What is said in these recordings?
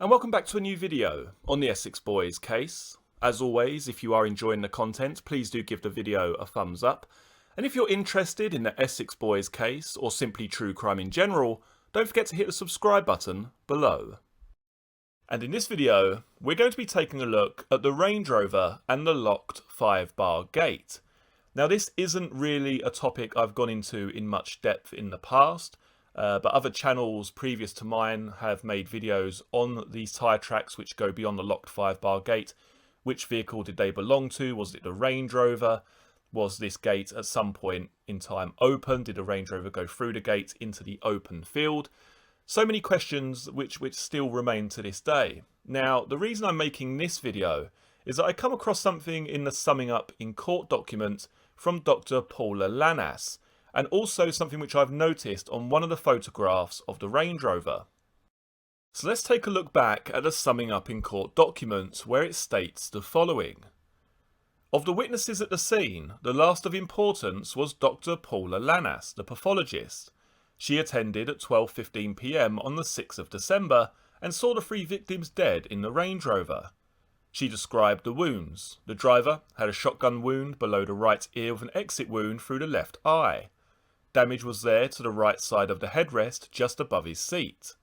And welcome back to a new video on the Essex Boys case. As always, if you are enjoying the content, please do give the video a thumbs up. And if you're interested in the Essex Boys case, or simply true crime in general, don't forget to hit the subscribe button below. And in this video, we're going to be taking a look at the Range Rover and the locked 5-bar gate. Now, this isn't really a topic I've gone into in much depth in the past, but other channels previous to mine have made videos on these tyre tracks which go beyond the locked 5-bar gate. Which vehicle did they belong to? Was it the Range Rover? Was this gate at some point in time open? Did the Range Rover go through the gate into the open field? So many questions which still remain to this day. Now, the reason I'm making this video is that I come across something in the summing up in court document from Dr. Paula Lanas, and also something which I've noticed on one of the photographs of the Range Rover. So let's take a look back at the summing up in court document, where it states the following. Of the witnesses at the scene, the last of importance was Dr. Paula Lanas, the pathologist. She attended at 12:15 PM on the 6th of December and saw the 3 victims dead in the Range Rover. She described the wounds. The driver had a shotgun wound below the right ear with an exit wound through the left eye. Damage was there to the right side of the headrest, just above his seat.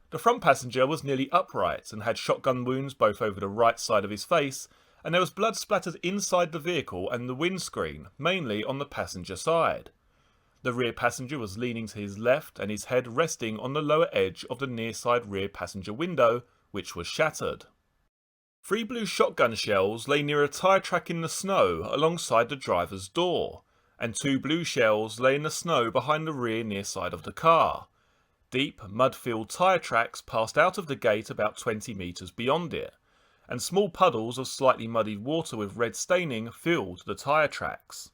The front passenger was nearly upright and had shotgun wounds both over the right side of his face, and there was blood splattered inside the vehicle and the windscreen, mainly on the passenger side. The rear passenger was leaning to his left and his head resting on the lower edge of the near side rear passenger window, which was shattered. 3 blue shotgun shells lay near a tyre track in the snow alongside the driver's door, and 2 blue shells lay in the snow behind the rear near side of the car. Deep, mud-filled tyre tracks passed out of the gate about 20 metres beyond it, and small puddles of slightly muddied water with red staining filled the tyre tracks.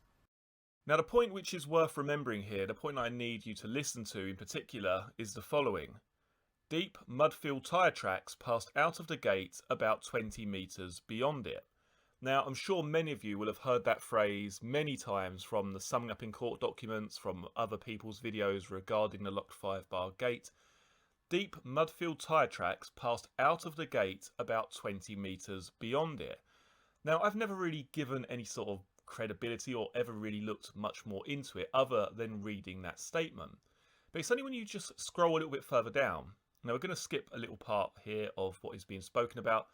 Now, the point which is worth remembering here, the point I need you to listen to in particular, is the following. Deep, mud-filled tyre tracks passed out of the gate about 20 metres beyond it. Now, I'm sure many of you will have heard that phrase many times from the summing up in court documents, from other people's videos regarding the locked 5-bar gate. Deep, mud-filled tyre tracks passed out of the gate about 20 metres beyond it. Now, I've never really given any sort of credibility or ever really looked much more into it other than reading that statement. But it's only when you just scroll a little bit further down. Now, we're going to skip a little part here of what is being spoken about,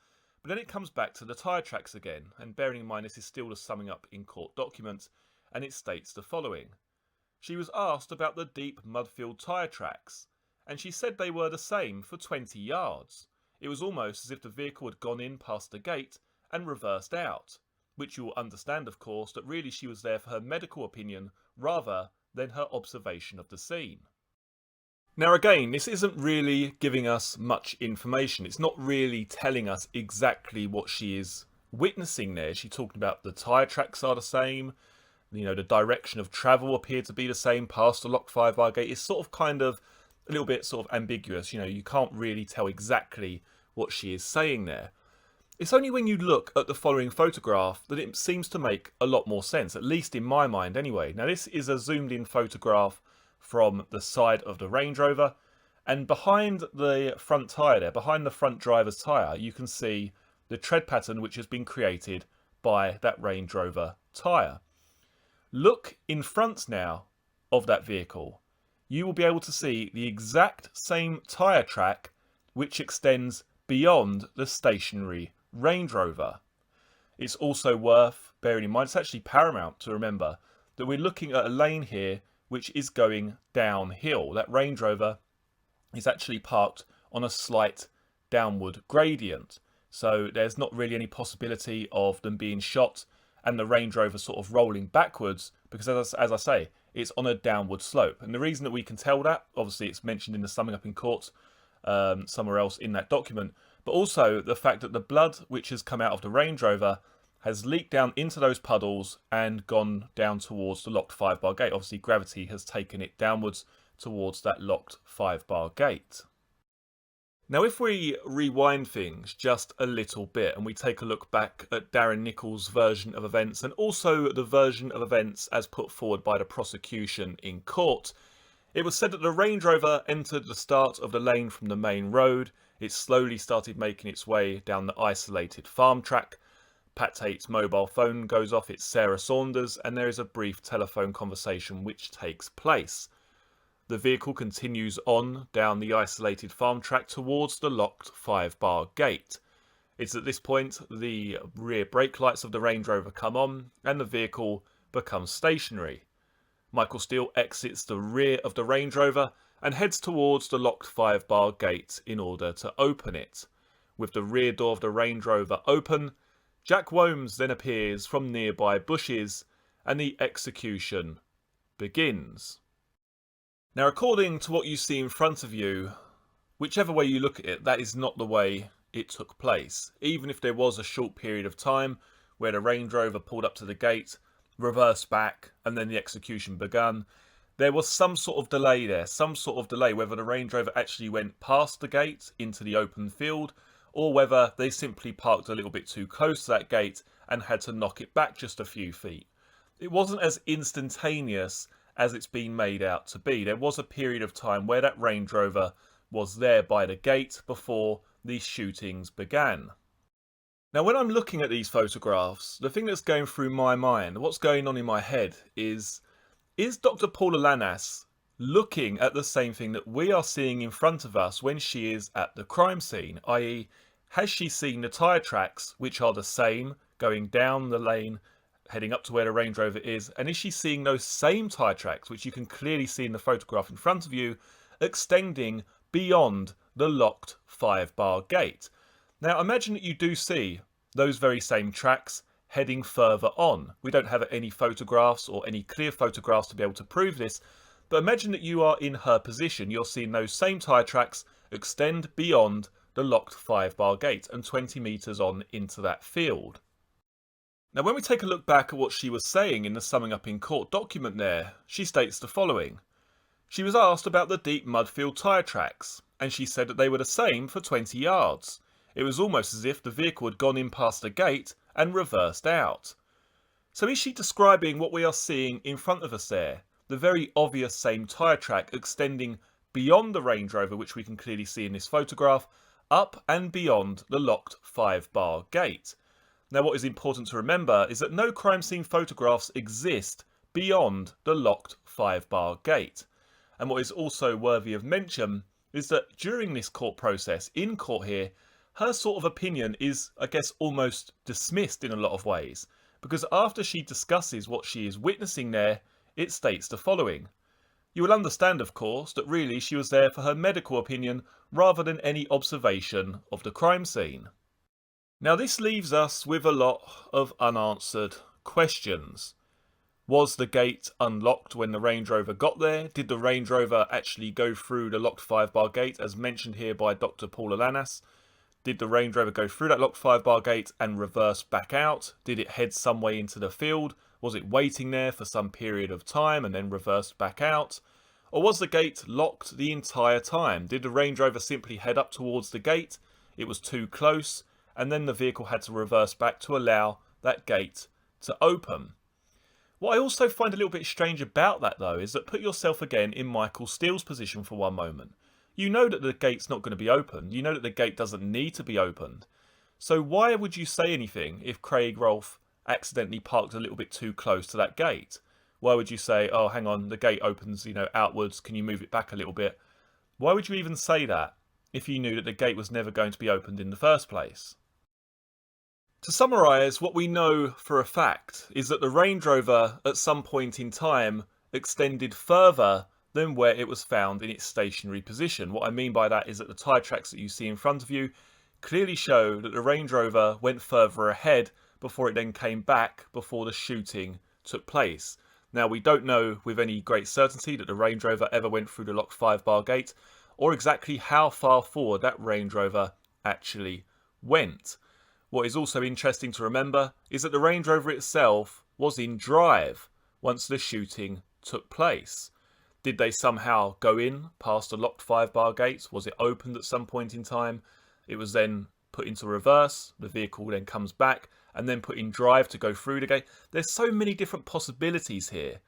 but then it comes back to the tyre tracks again, and bearing in mind this is still the summing up in court document, and it states the following. She was asked about the deep mud-filled tyre tracks, and she said they were the same for 20 yards. It was almost as if the vehicle had gone in past the gate and reversed out, which you will understand, of course, that really she was there for her medical opinion rather than her observation of the scene. Now again, this isn't really giving us much information. It's not really telling us exactly what she is witnessing there. She's talking about the tyre tracks are the same, the direction of travel appeared to be the same past the locked 5-bar gate. It's sort of kind of a little bit sort of ambiguous. You can't really tell exactly what she is saying there. It's only when you look at the following photograph that it seems to make a lot more sense, at least in my mind anyway. Now, this is a zoomed in photograph from the side of the Range Rover, and behind the front tyre there, behind the front driver's tyre, you can see the tread pattern which has been created by that Range Rover tyre. Look in front now of that vehicle. You will be able to see the exact same tyre track which extends beyond the stationary Range Rover. It's also worth bearing in mind, it's actually paramount to remember, that we're looking at a lane here which is going downhill. That Range Rover is actually parked on a slight downward gradient. So there's not really any possibility of them being shot and the Range Rover sort of rolling backwards, because as I say, it's on a downward slope. And the reason that we can tell that, obviously it's mentioned in the summing up in court somewhere else in that document, but also the fact that the blood which has come out of the Range Rover has leaked down into those puddles and gone down towards the locked 5-bar gate. Obviously, gravity has taken it downwards towards that locked 5-bar gate. Now, if we rewind things just a little bit and we take a look back at Darren Nichols' version of events and also the version of events as put forward by the prosecution in court, it was said that the Range Rover entered the start of the lane from the main road. It slowly started making its way down the isolated farm track. Pat Tate's mobile phone goes off, it's Sarah Saunders, and there is a brief telephone conversation which takes place. The vehicle continues on down the isolated farm track towards the locked 5-bar gate. It's at this point the rear brake lights of the Range Rover come on and the vehicle becomes stationary. Michael Steele exits the rear of the Range Rover and heads towards the locked 5-bar gate in order to open it. With the rear door of the Range Rover open, Jack Wombs then appears from nearby bushes and the execution begins. Now, according to what you see in front of you, whichever way you look at it, that is not the way it took place. Even if there was a short period of time where the Range Rover pulled up to the gate, reversed back, and then the execution began, there was some sort of delay there, whether the Range Rover actually went past the gate into the open field, or whether they simply parked a little bit too close to that gate and had to knock it back just a few feet. It wasn't as instantaneous as it's been made out to be. There was a period of time where that Range Rover was there by the gate before these shootings began. Now, when I'm looking at these photographs, the thing that's going through my mind, what's going on in my head is Dr. Paula Lanas looking at the same thing that we are seeing in front of us when she is at the crime scene? I.e., has she seen the tyre tracks, which are the same, going down the lane, heading up to where the Range Rover is, and is she seeing those same tyre tracks, which you can clearly see in the photograph in front of you, extending beyond the locked 5-bar gate? Now, imagine that you do see those very same tracks heading further on. We don't have any photographs or any clear photographs to be able to prove this, but imagine that you are in her position. You're seeing those same tyre tracks extend beyond the locked 5-bar gate and 20 metres on into that field. Now, when we take a look back at what she was saying in the summing up in court document there, she states the following. She was asked about the deep mudfield tyre tracks, and she said that they were the same for 20 yards. It was almost as if the vehicle had gone in past the gate and reversed out. So is she describing what we are seeing in front of us there? The very obvious same tyre track extending beyond the Range Rover, which we can clearly see in this photograph, up and beyond the locked 5-bar gate. Now, what is important to remember is that no crime scene photographs exist beyond the locked 5-bar gate. And what is also worthy of mention is that during this court process, in court here, her sort of opinion is, I guess, almost dismissed in a lot of ways. Because after she discusses what she is witnessing there, it states the following. You will understand, of course, that really she was there for her medical opinion rather than any observation of the crime scene. Now, this leaves us with a lot of unanswered questions. Was the gate unlocked when the Range Rover got there? Did the Range Rover actually go through the locked 5-bar gate, as mentioned here by Dr. Paula Lanas? Did the Range Rover go through that locked 5-bar gate and reverse back out? Did it head some way into the field? Was it waiting there for some period of time and then reversed back out? Or was the gate locked the entire time? Did the Range Rover simply head up towards the gate? It was too close, and then the vehicle had to reverse back to allow that gate to open. What I also find a little bit strange about that, though, is that put yourself again in Michael Steele's position for one moment. You know that the gate's not going to be opened. You know that the gate doesn't need to be opened. So why would you say anything if Craig Rolfe accidentally parked a little bit too close to that gate? Why would you say, oh, hang on, the gate opens, outwards, can you move it back a little bit? Why would you even say that if you knew that the gate was never going to be opened in the first place? To summarise, what we know for a fact is that the Range Rover at some point in time extended further than where it was found in its stationary position. What I mean by that is that the tyre tracks that you see in front of you clearly show that the Range Rover went further ahead before it then came back before the shooting took place. Now, we don't know with any great certainty that the Range Rover ever went through the locked 5-bar gate or exactly how far forward that Range Rover actually went. What is also interesting to remember is that the Range Rover itself was in drive once the shooting took place. Did they somehow go in past the locked 5-bar gate? Was it opened at some point in time? It was then put into reverse, the vehicle then comes back and then put in drive to go through the gate. There's so many different possibilities here.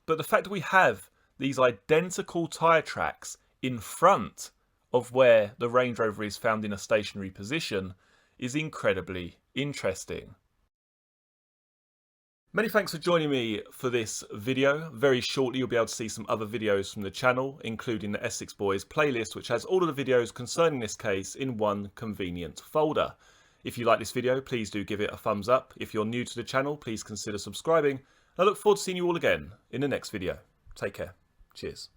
But the fact that we have these identical tyre tracks in front of where the Range Rover is found in a stationary position is incredibly interesting. Many thanks for joining me for this video. Very shortly you'll be able to see some other videos from the channel, including the Essex Boys playlist, which has all of the videos concerning this case in one convenient folder. If you like this video, please do give it a thumbs up. If you're new to the channel, please consider subscribing. I look forward to seeing you all again in the next video. Take care. Cheers.